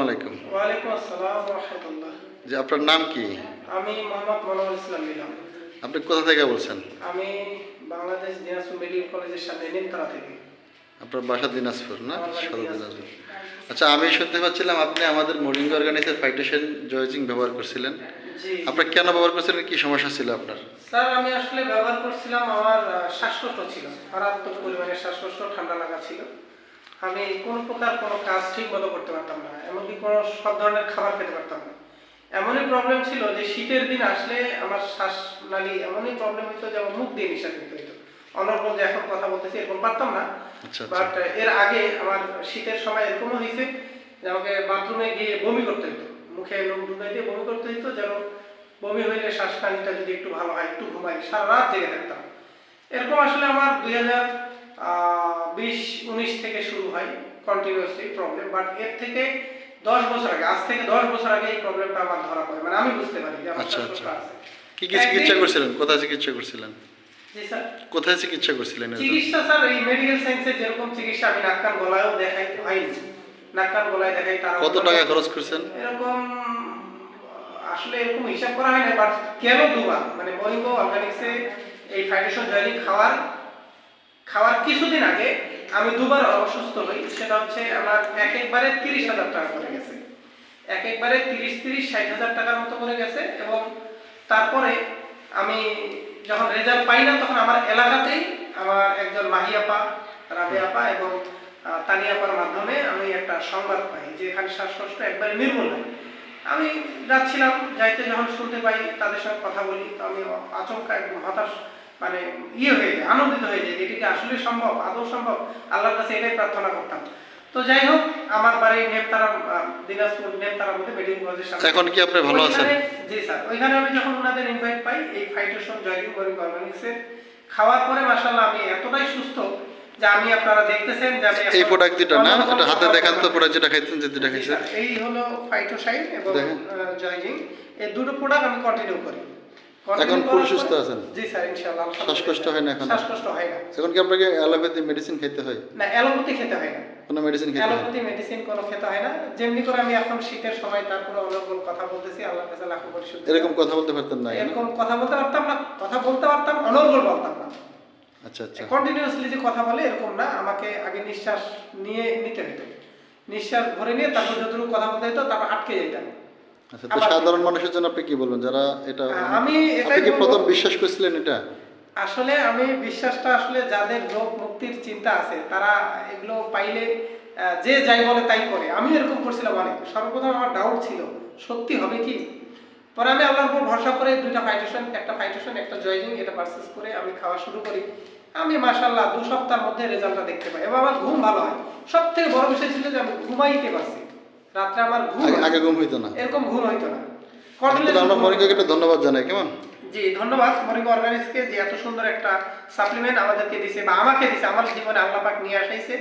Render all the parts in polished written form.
আলাইকুম। ওয়ালাইকুম আসসালাম ওয়া রাহমাতুল্লাহ। যে আপনার নাম কি? আমি মোহাম্মদ মনোয়ার ইসলাম মিলন। আপনি কোথা থেকে বলছেন? আমি বাংলাদেশ দিনাজপুর মেডিকেল কলেজের সামনে নিমতলা থেকে। আপনার বাসা দিনাজপুর না? আমার বাড়ি সদর দিনাজপুর। দিনাজপুর। আচ্ছা, আমি শুনতে পাচ্ছিলাম আপনি আমাদের মর্নিং অর্গানাইজের ফাইটেশন জয়জিং ব্যবহার করছিলেন। জি আপনার কেন ব্যবহার করছিলেন? কি সমস্যা ছিল আপনার? স্যার, আমি আসলে ব্যবহার করছিলাম, আমার শ্বাসকষ্ট ছিল, মারাত্মক পরিমাণে শ্বাসকষ্ট, ঠান্ডা লাগা ছিল। আমি কোনো প্রকার কোনো কাজ ঠিক মতো করতে পারতাম না, এমনকি কোনো সব ধরনের খাবার খেতে পারতাম না। এমনই প্রবলেম ছিল যে শীতের দিন আসলে আমার শ্বাসনালী এমনই প্রবলেম হতো যে আমার মুখ দিয়ে নিঃশ্বাস নিতে হতো। অনর্গল যে এখন কথা বলতেছি এরকম পারতাম না। আচ্ছা বাট এর আগে আমার শীতের সময় এরকমও হয়েছে যে আমাকে বাথরুমে গিয়ে বমি করতে হতো, মুখে লোক ঢুকাই দিয়ে বমি করতে হতো, যেন বমি হইলে শ্বাসনালীটা যদি একটু ভালো হয়, একটু ঘুমাই, সারা রাত জেগে থাকতাম। এরকম আসলে আমার 2020-19 থেকে শুরু হয় কন্টিনিউয়াসলি প্রবলেম। বাট এর থেকে 10 বছর আগে, আজ থেকে 10 বছর আগে এই প্রবলেমটা আমার ধরা পড়ে, মানে আমি বুঝতে পারি যে আমার শ্বাসকষ্ট আছে। কি কি চিকিৎসা করছিলেন? কোথায় চিকিৎসা করছিলেন? জি স্যার। কোথায় চিকিৎসা করছিলেন? চিকিৎসা স্যার এই মেডিকেল সায়েন্সের যেরকম চিকিৎসা আমি নাক কান গলায়ও দেখাই, হয়নি। নাক কান গলায় দেখাই, তারা কত টাকা খরচ করছেন? এরকম আসলে এরকম হিসাব করা হয় না, বাট কেন দুবার, মানে মরিঙ্গো অর্গানিক্সে এই ফাইটেশন জয়েলিং খাওয়ার কিছুদিন আগে আমি দুবার অসুস্থ হই। সেটা হচ্ছে আমার একবারে 30,000 টাকা করে গেছে, একবারে 30-60,000 টাকার মতো করে গেছে। এবং তারপরে আমি যখন রেজাল্ট পাই না, তখন আমার এলাকাতেই আমার একজন মাহি আপা, রাবে আপা এবং তানিয়া আপার মাধ্যমে আমি একটা সংবাদ পাই যে এখানে শ্বাসকষ্ট একবারে নির্মূল হয়। আমি যাচ্ছিলাম, যাইতে যখন শুনতে পাই, তাদের সঙ্গে কথা বলি, তো আমি আচমকা একদম হতাশ, মানে হয়ে যায়, আনন্দিত হয়ে যায়, এটি কি আসলে সম্ভব, আদৌ সম্ভব। আল্লাহর কাছে এটাই প্রার্থনা করতাম। তো যাই হোক, আমার বাড়ি নেমতারা, দিনাজপুর নেমতারার মধ্যে মেডিকেল কলেজের সামনে। এখন কি আপনি ভালো আছেন? জি স্যার, ওইখানে আমি যখন ওনাদের ইনভাইট পাই এই ফাইটেশন জয়েলিং মরিঙ্গো অর্গানিক্সের খাওয়ার পরে, মাশাআল্লাহ আমি এতটাই সুস্থ যে আমি, আপনারা দেখতেছেন যে আমি এই প্রোডাক্ট দুটো না, এটা হাতে দেখান তো, প্রোডাক্ট যেটা খাইতেন, যে দুটো খাইছেন। এই হলো ফাইটোসাইন এবং জয়জিং, এই দুটো প্রোডাক্ট আমি কন্টিনিউ করি। এখন ফুল সুস্থ আছেন? জি স্যার, ইনশাআল্লাহ। শ্বাসকষ্ট হয় না এখন? শ্বাসকষ্ট হয় না। এখন কি আপনাকে অ্যালোপ্যাথি মেডিসিন খেতে হয়? না, অ্যালোপ্যাথি খেতে হয় না। কোনো মেডিসিন খেতে হয় না? অ্যালোপ্যাথি মেডিসিন কোনো খেতে হয় না। যেমনি করে আমি এখন শীতের সময় তারপরে অনর্গল কথা বলতেছি, আল্লাহর কাছে লাখো কোটি শুকরিয়া। এরকম কথা বলতে পারতেন না? এরকম কথা বলতে পারতাম না, কথা বলতে পারতাম, অনর্গল বলতাম না। আচ্ছা আচ্ছা। কন্টিনিউয়াসলি যে কথা বলে এরকম না, আমাকে আগে নিঃশ্বাস নিতে হতো, নিঃশ্বাস ভরে নিয়ে তারপর যতটুকু কথা বলতে হতো, তারপর আটকে যেতাম। আচ্ছা, তো সাধারণ মানুষের জন্য আপনি কি বলবেন, যারা এটা, আমি আপনি কি প্রথম বিশ্বাস করছিলেন এটা? আসলে আমি বিশ্বাসটা, আসলে যাদের রোগ মুক্তির চিন্তা আছে তারা এগুলো পাইলে যে যাই বলে তাই করে। আমি এরকম করছিলাম অনেক। সর্বপ্রথম আমার ডাউট ছিল সত্যি হবে কি। পরে আমি আল্লাহর উপর ভরসা করে একটা ফাইটেশন একটা জয়জিং এটা পারচেজ করে আমি খাওয়া শুরু করি। আমি মাশাআল্লাহ 2 সপ্তাহের মধ্যে রেজাল্টটা দেখতে পাই এবং আমার ঘুম ভালো হয়। সবথেকে বড় বিষয় ছিল যে আমি ঘুমাইতে পারছি। রাতে আমার আগে ঘুম হইতো না, এরকম ঘুম হইতো না। আমরা মরিঙ্গোকে একটু ধন্যবাদ জানাই। কেমন? জি, ধন্যবাদ মরিঙ্গো অর্গানিক্সকে যে এত সুন্দর একটা সাপ্লিমেন্ট আমাদেরকে দিয়েছে বা আমাকে দিয়েছে, আমার জীবনে আল্লাহ পাক নিয়ে আসাইছে।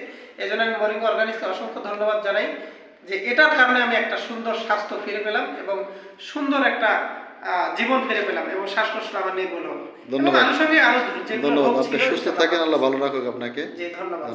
এজন্য আমি মরিঙ্গো অর্গানিক্সকে অসংখ্য ধন্যবাদ জানাই যে এটার কারণে আমি একটা সুন্দর স্বাস্থ্য ফিরে পেলাম এবং সুন্দর একটা জীবন ফিরে পেলাম এবং শ্বাসকষ্ট আমার নির্মূল হলো। ধন্যবাদ। আরো সঙ্গে আরো ধন্যবাদ। আপনি সুস্থ থাকেন, আল্লাহ ভালো রাখুক আপনাকে। জি, ধন্যবাদ।